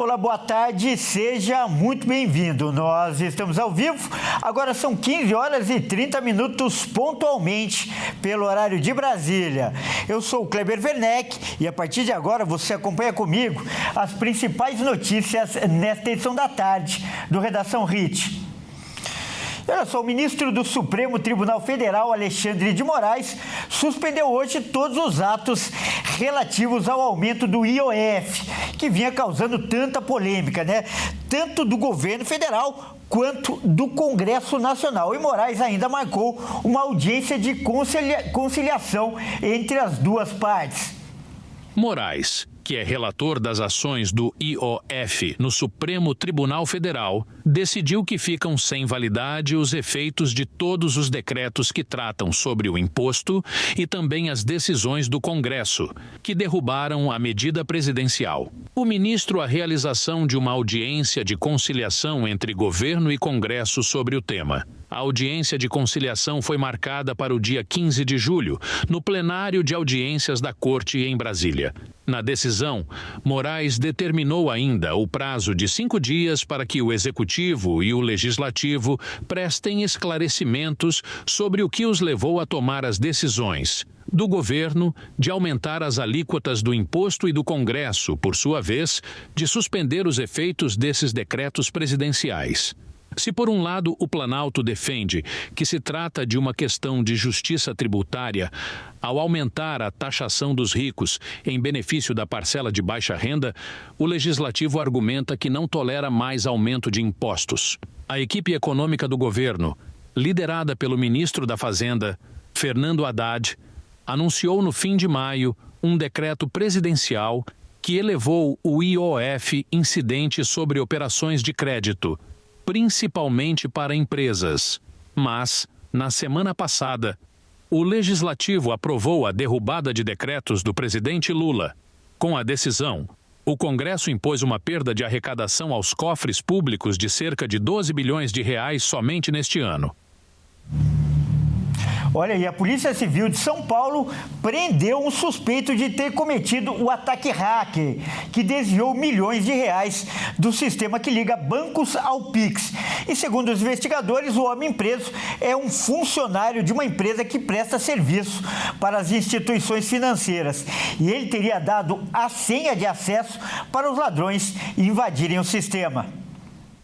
Olá, boa tarde, seja muito bem-vindo. Nós estamos ao vivo, agora são 15 horas e 30 minutos pontualmente pelo horário de Brasília. Eu sou o Kleber Werneck e a partir de agora você acompanha comigo as principais notícias nesta edição da tarde do Redação HIT. Olha só, o ministro do Supremo Tribunal Federal, Alexandre de Moraes, suspendeu hoje todos os atos relativos ao aumento do IOF, que vinha causando tanta polêmica, né? Tanto do governo federal quanto do Congresso Nacional. E Moraes ainda marcou uma audiência de conciliação entre as duas partes. Moraes, que é relator das ações do IOF no Supremo Tribunal Federal, decidiu que ficam sem validade os efeitos de todos os decretos que tratam sobre o imposto e também as decisões do Congresso, que derrubaram a medida presidencial. O ministro a realização de uma audiência de conciliação entre governo e Congresso sobre o tema. A audiência de conciliação foi marcada para o dia 15 de julho, no plenário de audiências da Corte em Brasília. Na decisão, Moraes determinou ainda o prazo de 5 dias para que o Executivo e o Legislativo prestem esclarecimentos sobre o que os levou a tomar as decisões do governo de aumentar as alíquotas do imposto e do Congresso, por sua vez, de suspender os efeitos desses decretos presidenciais. Se, por um lado, o Planalto defende que se trata de uma questão de justiça tributária, ao aumentar a taxação dos ricos em benefício da parcela de baixa renda, o Legislativo argumenta que não tolera mais aumento de impostos. A equipe econômica do governo, liderada pelo ministro da Fazenda, Fernando Haddad, anunciou no fim de maio um decreto presidencial que elevou o IOF incidente sobre operações de crédito, principalmente para empresas. Mas, na semana passada, o Legislativo aprovou a derrubada de decretos do presidente Lula. Com a decisão, o Congresso impôs uma perda de arrecadação aos cofres públicos de cerca de 12 bilhões de reais somente neste ano. Olha, e a Polícia Civil de São Paulo prendeu um suspeito de ter cometido o ataque hacker, que desviou milhões de reais do sistema que liga bancos ao Pix. E segundo os investigadores, o homem preso é um funcionário de uma empresa que presta serviço para as instituições financeiras. E ele teria dado a senha de acesso para os ladrões invadirem o sistema.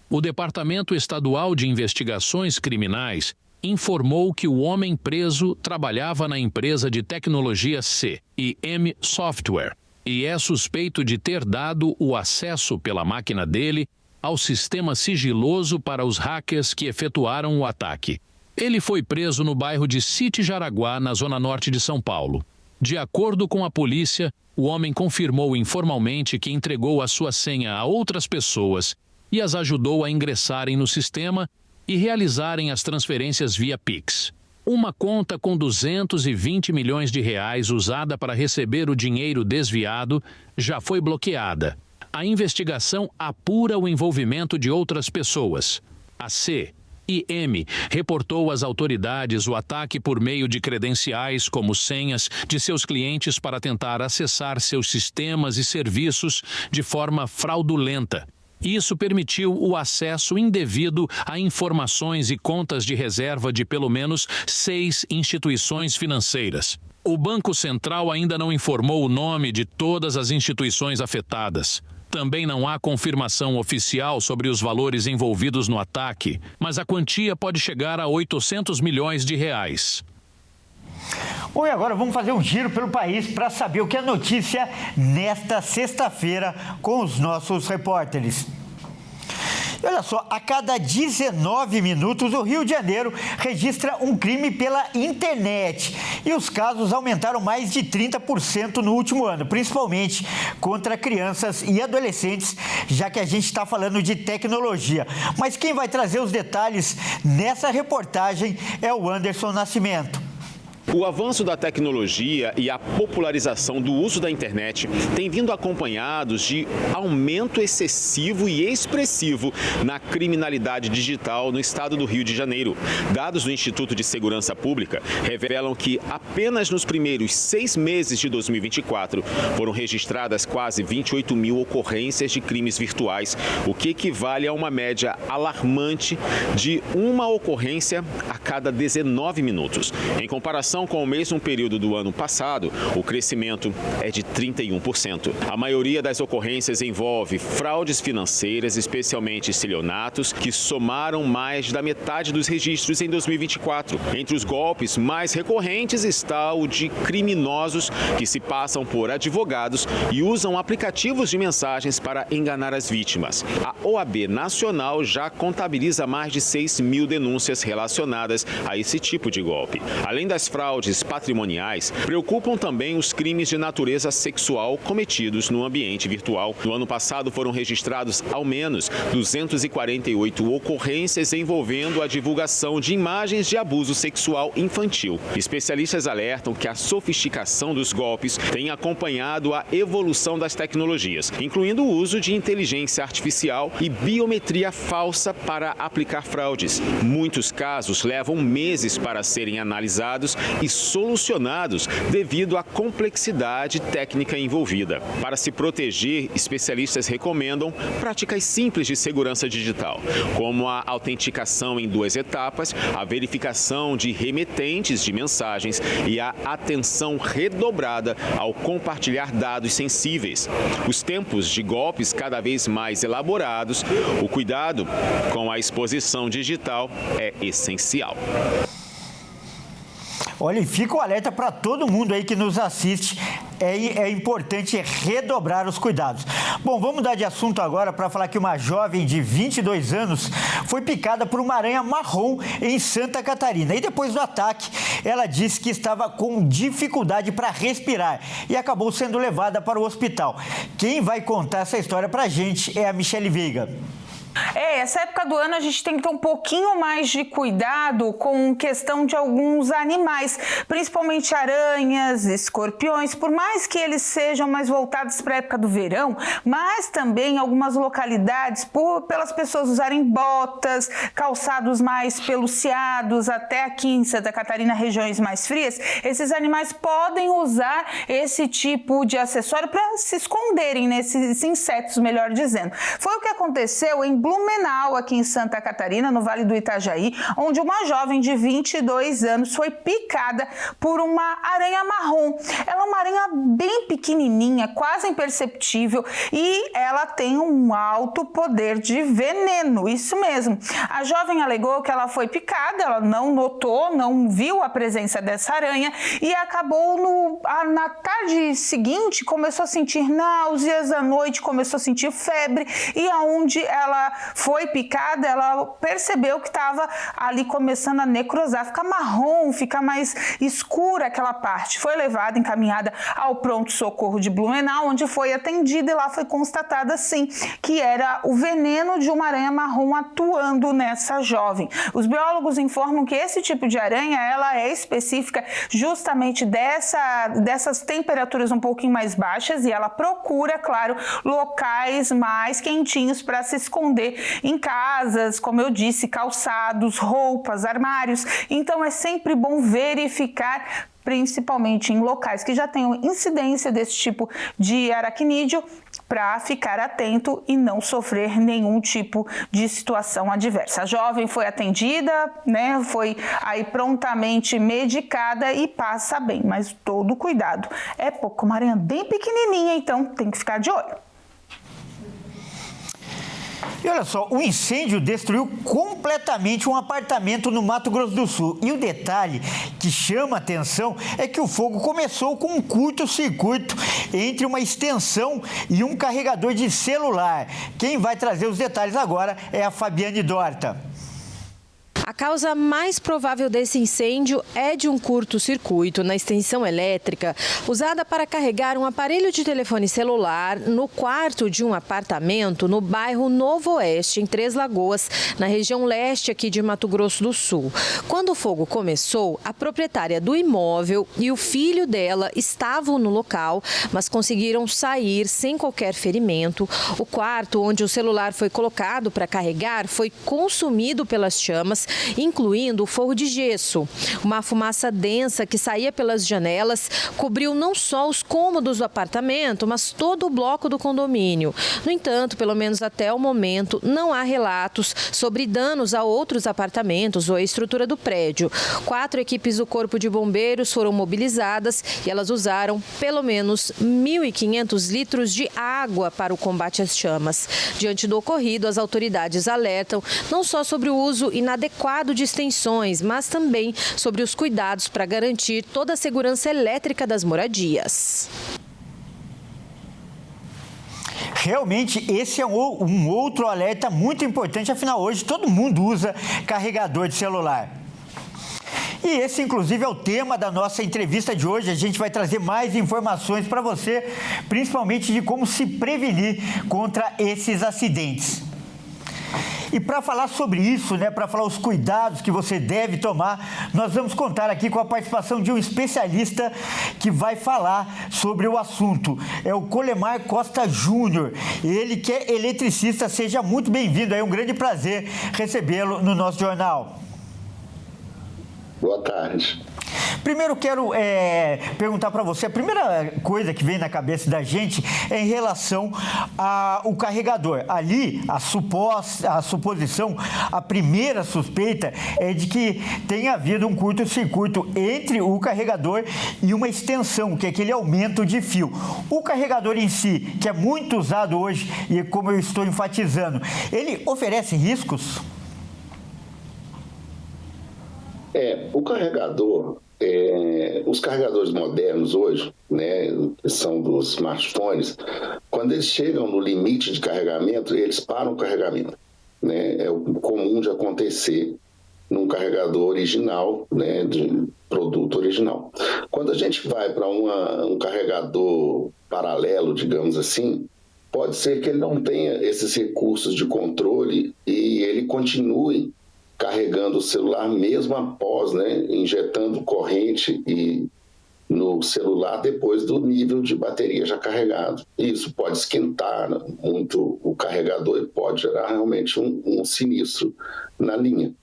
O Departamento Estadual de Investigações Criminais informou que o homem preso trabalhava na empresa de tecnologia C&M Software e é suspeito de ter dado o acesso pela máquina dele ao sistema sigiloso para os hackers que efetuaram o ataque. Ele foi preso no bairro de City Jaraguá, na zona norte de São Paulo. De acordo com a polícia, o homem confirmou informalmente que entregou a sua senha a outras pessoas e as ajudou a ingressarem no sistema e realizarem as transferências via Pix. Uma conta com 220 milhões de reais usada para receber o dinheiro desviado já foi bloqueada. A investigação apura o envolvimento de outras pessoas. A C&M reportou às autoridades o ataque por meio de credenciais como senhas de seus clientes para tentar acessar seus sistemas e serviços de forma fraudulenta. Isso permitiu o acesso indevido a informações e contas de reserva de pelo menos 6 instituições financeiras. O Banco Central ainda não informou o nome de todas as instituições afetadas. Também não há confirmação oficial sobre os valores envolvidos no ataque, mas a quantia pode chegar a 800 milhões de reais. Bom, e agora vamos fazer um giro pelo país para saber o que é notícia nesta sexta-feira com os nossos repórteres. E olha só, a cada 19 minutos o Rio de Janeiro registra um crime pela internet e os casos aumentaram mais de 30% no último ano, principalmente contra crianças e adolescentes, já que a gente está falando de tecnologia. Mas quem vai trazer os detalhes nessa reportagem é o Anderson Nascimento. O avanço da tecnologia e a popularização do uso da internet têm vindo acompanhados de aumento excessivo e expressivo na criminalidade digital no estado do Rio de Janeiro. Dados do Instituto de Segurança Pública revelam que apenas nos primeiros 6 meses de 2024 foram registradas quase 28 mil ocorrências de crimes virtuais, o que equivale a uma média alarmante de uma ocorrência a cada 19 minutos. Em comparação com o mesmo período do ano passado, o crescimento é de 31%. A maioria das ocorrências envolve fraudes financeiras, especialmente estelionatos, que somaram mais da metade dos registros em 2024. Entre os golpes mais recorrentes está o de criminosos que se passam por advogados e usam aplicativos de mensagens para enganar as vítimas. A OAB Nacional já contabiliza mais de 6 mil denúncias relacionadas a esse tipo de golpe. Além das fraudes patrimoniais, preocupam também os crimes de natureza sexual cometidos no ambiente virtual. No ano passado foram registrados ao menos 248 ocorrências envolvendo a divulgação de imagens de abuso sexual infantil. Especialistas alertam que a sofisticação dos golpes tem acompanhado a evolução das tecnologias, incluindo o uso de inteligência artificial e biometria falsa para aplicar fraudes. Muitos casos levam meses para serem analisados e solucionados devido à complexidade técnica envolvida. Para se proteger, especialistas recomendam práticas simples de segurança digital, como a autenticação em 2 etapas, a verificação de remetentes de mensagens e a atenção redobrada ao compartilhar dados sensíveis. Os tempos de golpes cada vez mais elaborados, o cuidado com a exposição digital é essencial. Olha, e fica o alerta para todo mundo aí que nos assiste. É importante redobrar os cuidados. Bom, vamos mudar de assunto agora para falar que uma jovem de 22 anos foi picada por uma aranha marrom em Santa Catarina. E depois do ataque, ela disse que estava com dificuldade para respirar e acabou sendo levada para o hospital. Quem vai contar essa história para a gente é a Michele Veiga. Essa época do ano a gente tem que ter um pouquinho mais de cuidado com questão de alguns animais, principalmente aranhas, escorpiões, por mais que eles sejam mais voltados para a época do verão, mas também algumas localidades, pelas pessoas usarem botas, calçados mais peluciados, até aqui em Santa Catarina, regiões mais frias, esses animais podem usar esse tipo de acessório para se esconderem nesses insetos, melhor dizendo. Foi o que aconteceu em Blumenau, aqui em Santa Catarina, no Vale do Itajaí, onde uma jovem de 22 anos foi picada por uma aranha marrom. Ela é uma aranha bem pequenininha, quase imperceptível, e ela tem um alto poder de veneno, isso mesmo. A jovem alegou que ela foi picada, ela não notou, não viu a presença dessa aranha e acabou na tarde seguinte começou a sentir náuseas, à noite começou a sentir febre e aonde ela foi picada, ela percebeu que estava ali começando a necrosar, ficar marrom, ficar mais escura aquela parte. Foi levada, encaminhada ao pronto-socorro de Blumenau, onde foi atendida e lá foi constatada, sim, que era o veneno de uma aranha marrom atuando nessa jovem. Os biólogos informam que esse tipo de aranha, ela é específica justamente dessas temperaturas um pouquinho mais baixas e ela procura, claro, locais mais quentinhos para se esconder em casas, como eu disse, calçados, roupas, armários. Então é sempre bom verificar, principalmente em locais que já tenham incidência desse tipo de aracnídeo, para ficar atento e não sofrer nenhum tipo de situação adversa. A jovem foi atendida, né, foi aí prontamente medicada e passa bem, mas todo cuidado. É pouco, uma aranha bem pequenininha, então tem que ficar de olho. E olha só, o incêndio destruiu completamente um apartamento no Mato Grosso do Sul. E o detalhe que chama a atenção é que o fogo começou com um curto-circuito entre uma extensão e um carregador de celular. Quem vai trazer os detalhes agora é a Fabiane Dorta. A causa mais provável desse incêndio é de um curto-circuito na extensão elétrica usada para carregar um aparelho de telefone celular no quarto de um apartamento no bairro Novo Oeste, em Três Lagoas, na região leste aqui de Mato Grosso do Sul. Quando o fogo começou, a proprietária do imóvel e o filho dela estavam no local, mas conseguiram sair sem qualquer ferimento. O quarto onde o celular foi colocado para carregar foi consumido pelas chamas, incluindo o forro de gesso. Uma fumaça densa que saía pelas janelas cobriu não só os cômodos do apartamento, mas todo o bloco do condomínio. No entanto, pelo menos até o momento, não há relatos sobre danos a outros apartamentos ou a estrutura do prédio. 4 equipes do Corpo de Bombeiros foram mobilizadas e elas usaram pelo menos 1.500 litros de água para o combate às chamas. Diante do ocorrido, as autoridades alertam não só sobre o uso inadequado de extensões, mas também sobre os cuidados para garantir toda a segurança elétrica das moradias. Realmente, esse é um outro alerta muito importante, afinal, hoje todo mundo usa carregador de celular. E esse, inclusive, é o tema da nossa entrevista de hoje. A gente vai trazer mais informações para você, principalmente de como se prevenir contra esses acidentes. E para falar sobre isso, para falar os cuidados que você deve tomar, nós vamos contar aqui com a participação de um especialista que vai falar sobre o assunto. É o Colemar Costa Júnior. Ele que é eletricista. Seja muito bem-vindo. É um grande prazer recebê-lo no nosso jornal. Boa tarde. Primeiro quero perguntar para você, a primeira coisa que vem na cabeça da gente é em relação ao carregador. Ali, a suposição, a primeira suspeita é de que tenha havido um curto-circuito entre o carregador e uma extensão, que é aquele aumento de fio. O carregador em si, que é muito usado hoje, e como eu estou enfatizando, ele oferece riscos? O carregador, os carregadores modernos hoje, são dos smartphones, quando eles chegam no limite de carregamento, eles param o carregamento. É o comum de acontecer num carregador original, de produto original. Quando a gente vai para um carregador paralelo, digamos assim, pode ser que ele não tenha esses recursos de controle e ele continue carregando o celular mesmo após, injetando corrente no celular depois do nível de bateria já carregado. Isso pode esquentar muito o carregador e pode gerar realmente um sinistro na linha.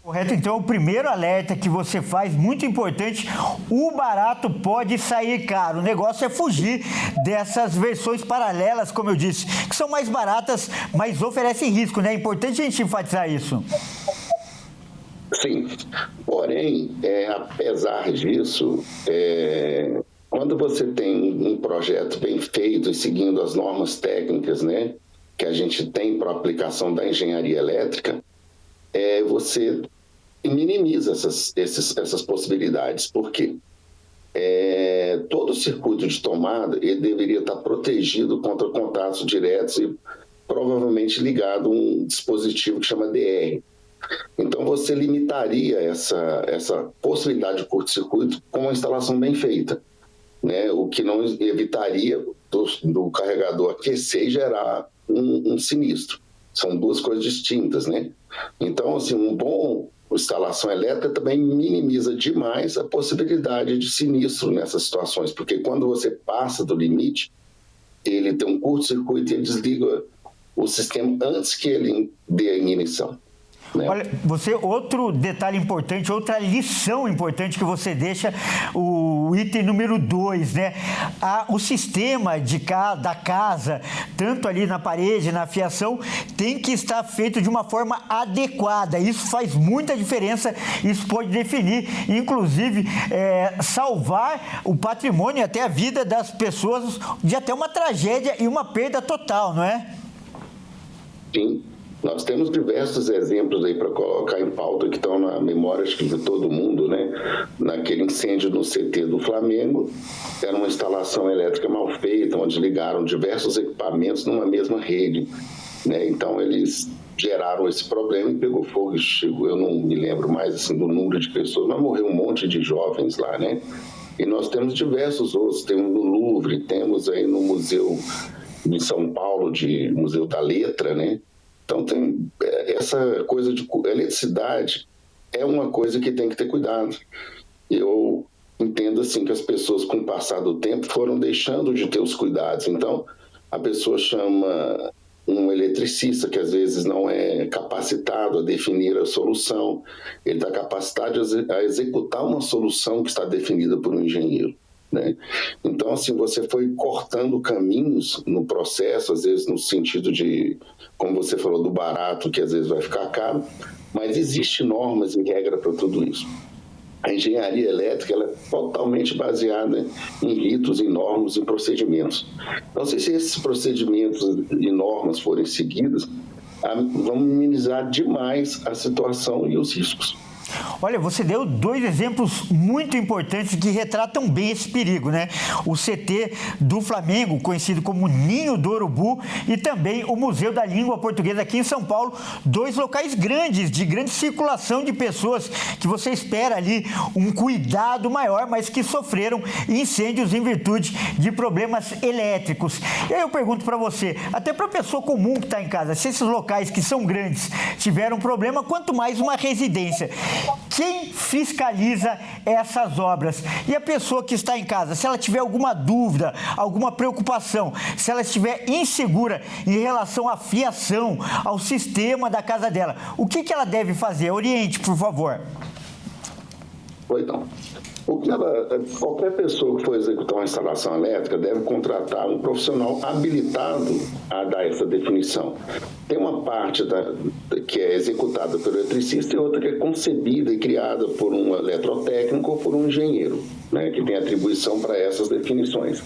Correto, então o primeiro alerta que você faz, muito importante, o barato pode sair caro. O negócio é fugir dessas versões paralelas, como eu disse, que são mais baratas, mas oferecem risco, É importante a gente enfatizar isso. Sim, porém, apesar disso, quando você tem um projeto bem feito e seguindo as normas técnicas, que a gente tem para a aplicação da engenharia elétrica, você minimiza essas possibilidades. Por quê? Todo o circuito de tomada ele deveria estar protegido contra contatos diretos e provavelmente ligado a um dispositivo que chama DR. Então, você limitaria essa possibilidade de curto-circuito com uma instalação bem feita, o que não evitaria do carregador aquecer e gerar um sinistro. São duas coisas distintas, Então, assim, uma boa instalação elétrica também minimiza demais a possibilidade de sinistro nessas situações, porque quando você passa do limite, ele tem um curto-circuito e ele desliga o sistema antes que ele dê a ignição. Olha, outro detalhe importante, outra lição importante que você deixa, o item número 2, o sistema da casa, tanto ali na parede, na fiação, tem que estar feito de uma forma adequada. Isso faz muita diferença, isso pode definir, inclusive, salvar o patrimônio e até a vida das pessoas de até uma tragédia e uma perda total, não é? Sim. Nós temos diversos exemplos aí para colocar em pauta que estão na memória acho que de todo mundo, Naquele incêndio no CT do Flamengo, era uma instalação elétrica mal feita, onde ligaram diversos equipamentos numa mesma rede. né? Então, eles geraram esse problema e pegou fogo e chegou, eu não me lembro mais assim, do número de pessoas, mas morreu um monte de jovens lá, né? E nós temos diversos outros, temos no Louvre, temos aí no Museu de São Paulo, Museu da Letra, né? Então, tem essa coisa de eletricidade é uma coisa que tem que ter cuidado. Eu entendo assim que as pessoas, com o passar do tempo, foram deixando de ter os cuidados. Então, a pessoa chama um eletricista que às vezes não é capacitado a definir a solução, ele está capacitado a executar uma solução que está definida por um engenheiro, né? Então, assim, você foi cortando caminhos no processo, às vezes no sentido de, como você falou, do barato, que às vezes vai ficar caro, mas existem normas e regras para tudo isso. A engenharia elétrica ela é totalmente baseada em ritos, em normas e procedimentos. Então, se esses procedimentos e normas forem seguidos, vão minimizar demais a situação e os riscos. Olha, você deu 2 exemplos muito importantes que retratam bem esse perigo, né? O CT do Flamengo, conhecido como Ninho do Urubu, e também o Museu da Língua Portuguesa aqui em São Paulo, 2 locais grandes, de grande circulação de pessoas, que você espera ali um cuidado maior, mas que sofreram incêndios em virtude de problemas elétricos. E aí eu pergunto para você, até para a pessoa comum que está em casa, se esses locais que são grandes tiveram problema, quanto mais uma residência. Quem fiscaliza essas obras? E a pessoa que está em casa, se ela tiver alguma dúvida, alguma preocupação, se ela estiver insegura em relação à fiação, ao sistema da casa dela, o que ela deve fazer? Oriente, por favor. Pois não. Qualquer pessoa que for executar uma instalação elétrica deve contratar um profissional habilitado a dar essa definição. Tem uma parte que é executada pelo eletricista e outra que é concebida e criada por um eletrotécnico ou por um engenheiro, né, que tem atribuição para essas definições.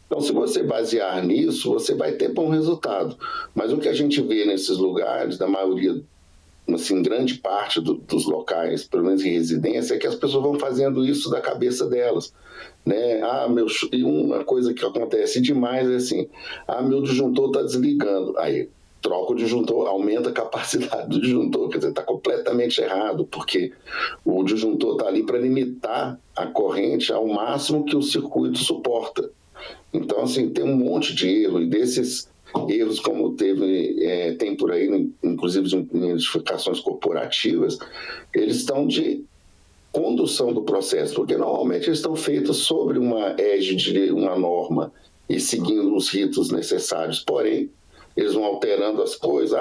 Então, se você basear nisso, você vai ter bom resultado. Mas o que a gente vê nesses lugares, da maioria, assim, grande parte dos locais, pelo menos em residência, é que as pessoas vão fazendo isso da cabeça delas, né? E uma coisa que acontece demais é assim, meu disjuntor está desligando, aí troca o disjuntor, aumenta a capacidade do disjuntor, quer dizer, está completamente errado, porque o disjuntor está ali para limitar a corrente ao máximo que o circuito suporta. Então, assim, tem um monte de erro, e desses erros como tem por aí, inclusive em edificações corporativas, eles estão de condução do processo, porque normalmente eles estão feitos sobre uma égide de uma norma e seguindo os ritos necessários, porém, eles vão alterando as coisas,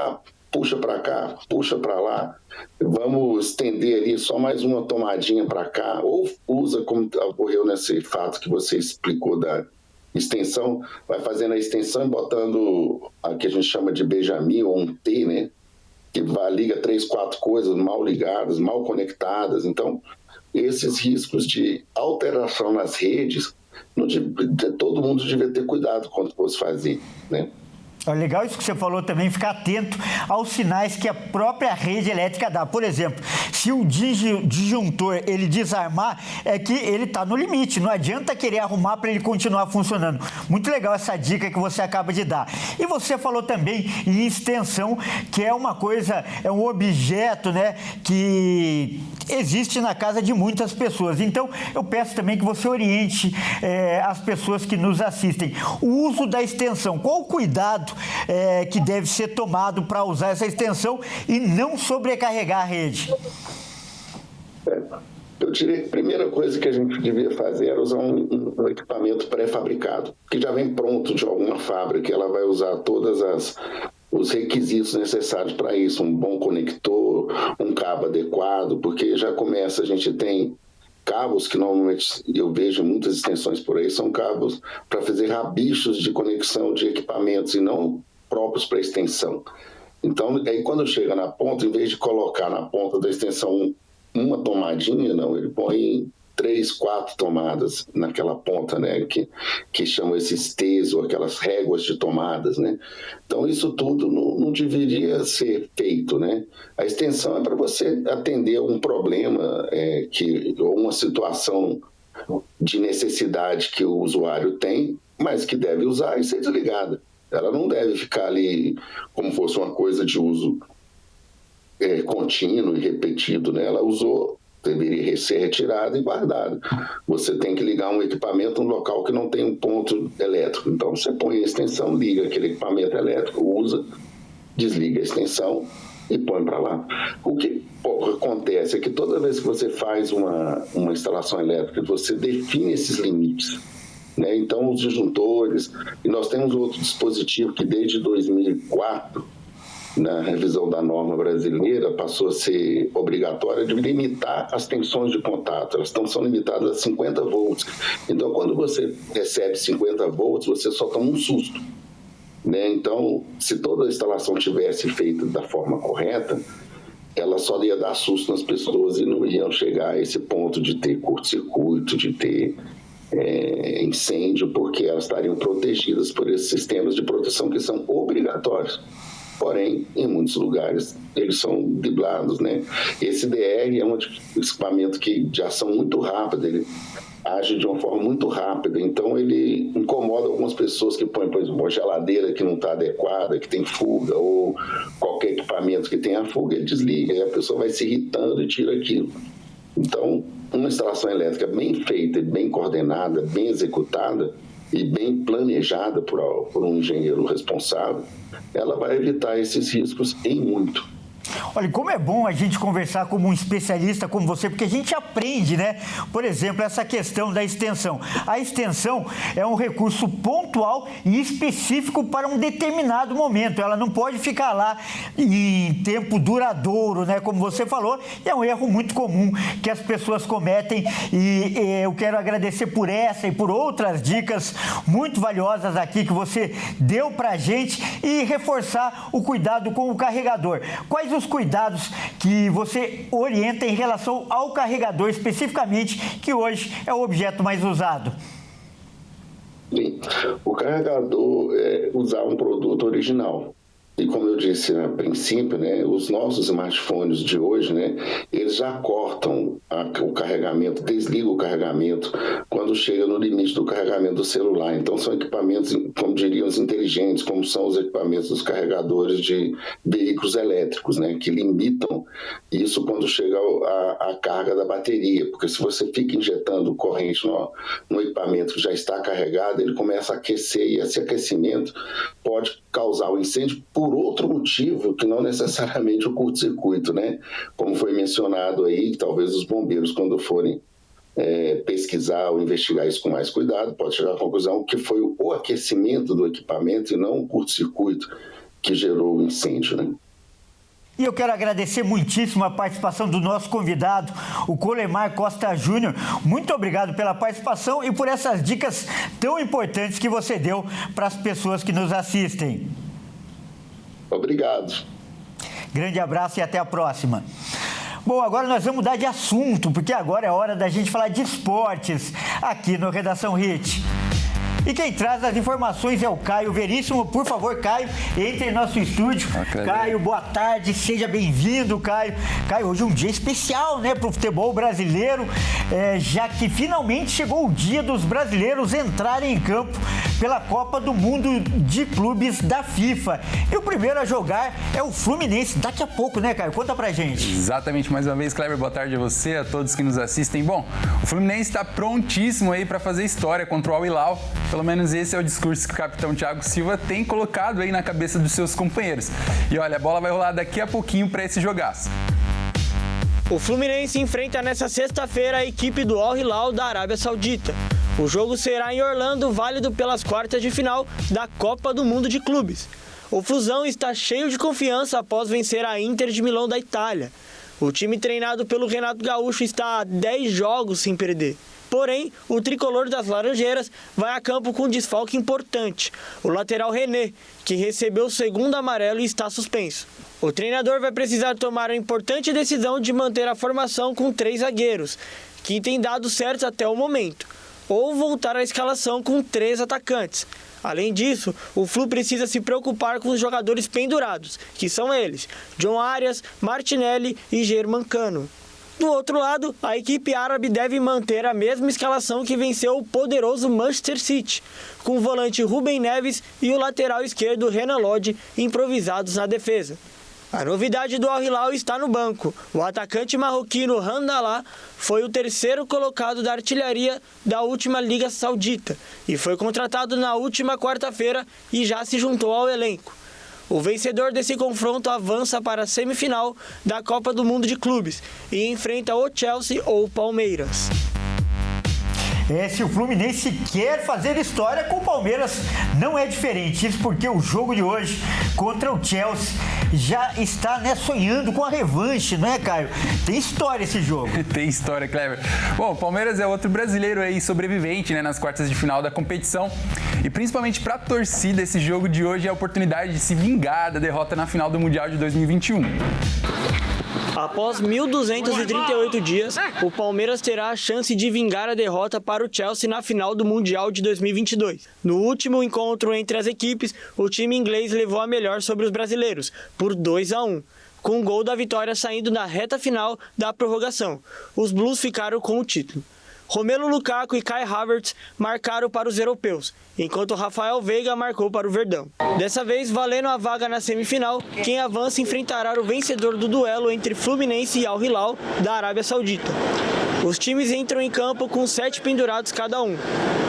puxa para cá, puxa para lá, vamos estender ali só mais uma tomadinha para cá, ou usa, como ocorreu nesse fato que você explicou da extensão, vai fazendo a extensão e botando a que a gente chama de Benjamin ou um T, né? Que liga 3, 4 coisas mal ligadas, mal conectadas. Então, esses riscos de alteração nas redes, todo mundo devia ter cuidado quando fosse fazer, né? Legal isso que você falou também, ficar atento aos sinais que a própria rede elétrica dá. Por exemplo, se o disjuntor ele desarmar, é que ele está no limite. Não adianta querer arrumar para ele continuar funcionando. Muito legal essa dica que você acaba de dar. E você falou também em extensão, que é uma coisa, é um objeto, né, que existe na casa de muitas pessoas. Então, eu peço também que você oriente as pessoas que nos assistem. O uso da extensão, qual o cuidado que deve ser tomado para usar essa extensão e não sobrecarregar a rede? Eu diria que a primeira coisa que a gente devia fazer era usar um equipamento pré-fabricado, que já vem pronto de alguma fábrica, ela vai usar todos os requisitos necessários para isso, um bom conector, um cabo adequado, porque já começa, a gente tem cabos que normalmente eu vejo muitas extensões por aí, são cabos para fazer rabichos de conexão de equipamentos e não próprios para extensão. Então, aí quando chega na ponta, em vez de colocar na ponta da extensão uma tomadinha, não, ele põe 3, 4 tomadas naquela ponta, né, que chamam esses T's ou aquelas réguas de tomadas, né. Então, isso tudo não deveria ser feito, né. A extensão é para você atender algum problema ou uma situação de necessidade que o usuário tem, mas que deve usar e ser desligada. Ela não deve ficar ali como fosse uma coisa de uso contínuo e repetido, né? Ela usou, deveria ser retirada e guardada. Você tem que ligar um equipamento num local que não tem um ponto elétrico. Então, você põe a extensão, liga aquele equipamento elétrico, usa, desliga a extensão e põe para lá. O que acontece é que toda vez que você faz uma instalação elétrica, você define esses limites, né? Então, os disjuntores, e nós temos outro dispositivo que desde 2004, na revisão da norma brasileira, passou a ser obrigatória de limitar as tensões de contato. Elas são limitadas a 50 volts. Então, quando você recebe 50 volts, você só toma um susto, né? Então, se toda a instalação tivesse feita da forma correta, ela só ia dar susto nas pessoas e não iam chegar a esse ponto de ter curto-circuito, de ter incêndio, porque elas estariam protegidas por esses sistemas de proteção que são obrigatórios. Porém, em muitos lugares, eles são driblados, né? Esse DR é um equipamento de ação muito rápida, ele age de uma forma muito rápida, então ele incomoda algumas pessoas que põem, por exemplo, uma geladeira que não está adequada, que tem fuga, ou qualquer equipamento que tenha fuga, ele desliga, e a pessoa vai se irritando e tira aquilo. Então, uma instalação elétrica bem feita, bem coordenada, bem executada e bem planejada por um engenheiro responsável, ela vai evitar esses riscos em muito. Olha, como é bom a gente conversar como um especialista como você, porque a gente aprende, né? Por exemplo, essa questão da extensão. A extensão é um recurso pontual e específico para um determinado momento. Ela não pode ficar lá em tempo duradouro, né? Como você falou, é um erro muito comum que as pessoas cometem e eu quero agradecer por essa e por outras dicas muito valiosas aqui que você deu pra gente e reforçar o cuidado com o carregador. Quais os cuidados que você orienta em relação ao carregador especificamente, que hoje é o objeto mais usado? Sim, o carregador é usar um produto original. E como eu disse a princípio, né, os nossos smartphones de hoje, né, eles já cortam o carregamento, desligam o carregamento quando chega no limite do carregamento do celular. Então são equipamentos, como diriam os inteligentes, como são os equipamentos dos carregadores de veículos elétricos, né, que limitam isso quando chega a carga da bateria. Porque se você fica injetando corrente no equipamento que já está carregado, ele começa a aquecer e esse aquecimento pode causar o incêndio por outro motivo que não necessariamente o curto-circuito, né? Como foi mencionado aí, talvez os bombeiros, quando forem pesquisar ou investigar isso com mais cuidado, pode chegar à conclusão que foi o aquecimento do equipamento e não o curto-circuito que gerou o incêndio, né? E eu quero agradecer muitíssimo a participação do nosso convidado, o Colemar Costa Júnior. Muito obrigado pela participação e por essas dicas tão importantes que você deu para as pessoas que nos assistem. Obrigado. Grande abraço e até a próxima. Bom, agora nós vamos mudar de assunto, porque agora é hora da gente falar de esportes aqui no Redação Hit. E quem traz as informações é o Caio Veríssimo. Por favor, Caio, entre em nosso estúdio. Caio, boa tarde, seja bem-vindo, Caio. Caio, hoje é um dia especial, né, para o futebol brasileiro, já que finalmente chegou o dia dos brasileiros entrarem em campo pela Copa do Mundo de Clubes da FIFA. E o primeiro a jogar é o Fluminense. Daqui a pouco, né, Caio? Conta pra gente. Exatamente, mais uma vez, Kleber, boa tarde a você, a todos que nos assistem. Bom, o Fluminense está prontíssimo aí para fazer história contra o Al Hilal. Pelo menos esse é o discurso que o capitão Thiago Silva tem colocado aí na cabeça dos seus companheiros. E olha, a bola vai rolar daqui a pouquinho para esse jogaço. O Fluminense enfrenta nesta sexta-feira a equipe do Al Hilal da Arábia Saudita. O jogo será em Orlando, válido pelas quartas de final da Copa do Mundo de Clubes. O Flusão está cheio de confiança após vencer a Inter de Milão da Itália. O time treinado pelo Renato Gaúcho está há 10 jogos sem perder. Porém, o tricolor das Laranjeiras vai a campo com um desfalque importante, o lateral René, que recebeu o segundo amarelo e está suspenso. O treinador vai precisar tomar a importante decisão de manter a formação com 3 zagueiros, que tem dado certo até o momento, ou voltar à escalação com 3 atacantes. Além disso, o Flu precisa se preocupar com os jogadores pendurados, que são eles, John Arias, Martinelli e Germancano. Do outro lado, a equipe árabe deve manter a mesma escalação que venceu o poderoso Manchester City, com o volante Rubem Neves e o lateral esquerdo Renan Lodge improvisados na defesa. A novidade do Al Hilal está no banco. O atacante marroquino Handallah foi o terceiro colocado da artilharia da última Liga Saudita e foi contratado na última quarta-feira e já se juntou ao elenco. O vencedor desse confronto avança para a semifinal da Copa do Mundo de Clubes e enfrenta o Chelsea ou o Palmeiras. Se o Fluminense quer fazer história com o Palmeiras, não é diferente. Isso porque o jogo de hoje contra o Chelsea já está sonhando com a revanche, não é, Caio? Tem história esse jogo. Tem história, Cleber. Bom, o Palmeiras é outro brasileiro aí sobrevivente, né, nas quartas de final da competição. E principalmente para a torcida, esse jogo de hoje é a oportunidade de se vingar da derrota na final do Mundial de 2021. Após 1.238 dias, o Palmeiras terá a chance de vingar a derrota para o Chelsea na final do Mundial de 2022. No último encontro entre as equipes, o time inglês levou a melhor sobre os brasileiros, por 2-1. Com o gol da vitória saindo na reta final da prorrogação. Os Blues ficaram com o título. Romelu Lukaku e Kai Havertz marcaram para os europeus, enquanto Rafael Veiga marcou para o Verdão. Dessa vez, valendo a vaga na semifinal, quem avança enfrentará o vencedor do duelo entre Fluminense e Al Hilal, da Arábia Saudita. Os times entram em campo com 7 pendurados cada um.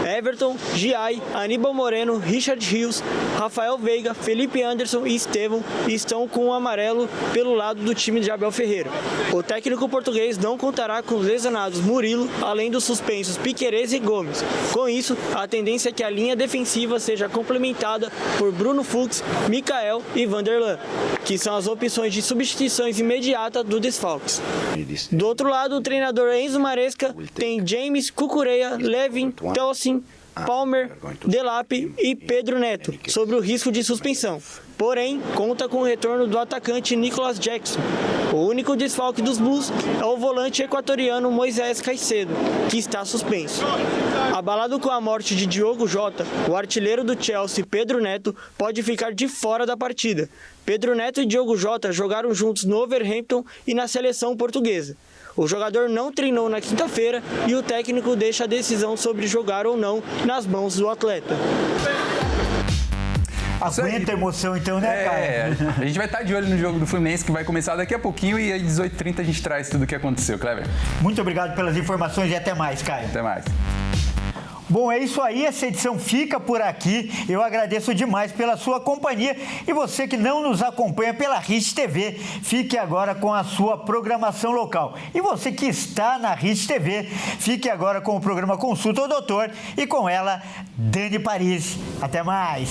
Everton, Giai, Aníbal Moreno, Richard Rios, Rafael Veiga, Felipe Anderson e Estevão estão com o amarelo pelo lado do time de Abel Ferreira. O técnico português não contará com os lesionados Murilo, além dos suspensos Piquerez e Gomes. Com isso, a tendência é que a linha defensiva seja complementada por Bruno Fux, Mikael e Vanderlan, que são as opções de substituições imediatas do desfalques. Do outro lado, o treinador Enzo Maresca tem James, Cucurella, Levin, Tosin, Palmer, Delap e Pedro Neto, sobre o risco de suspensão. Porém, conta com o retorno do atacante Nicolas Jackson. O único desfalque dos Blues é o volante equatoriano Moisés Caicedo, que está suspenso. Abalado com a morte de Diogo Jota, o artilheiro do Chelsea, Pedro Neto, pode ficar de fora da partida. Pedro Neto e Diogo Jota jogaram juntos no Wolverhampton e na seleção portuguesa. O jogador não treinou na quinta-feira e o técnico deixa a decisão sobre jogar ou não nas mãos do atleta. Aguenta a emoção então, né, cara? A gente vai estar de olho no jogo do Fluminense, que vai começar daqui a pouquinho, e às 18h30 a gente traz tudo o que aconteceu, Cleber. Muito obrigado pelas informações e até mais, Caio. Até mais. Bom, é isso aí, essa edição fica por aqui. Eu agradeço demais pela sua companhia e você que não nos acompanha pela Hit TV, fique agora com a sua programação local. E você que está na Hit TV, fique agora com o programa Consulta ao Doutor e com ela, Dani Paris. Até mais!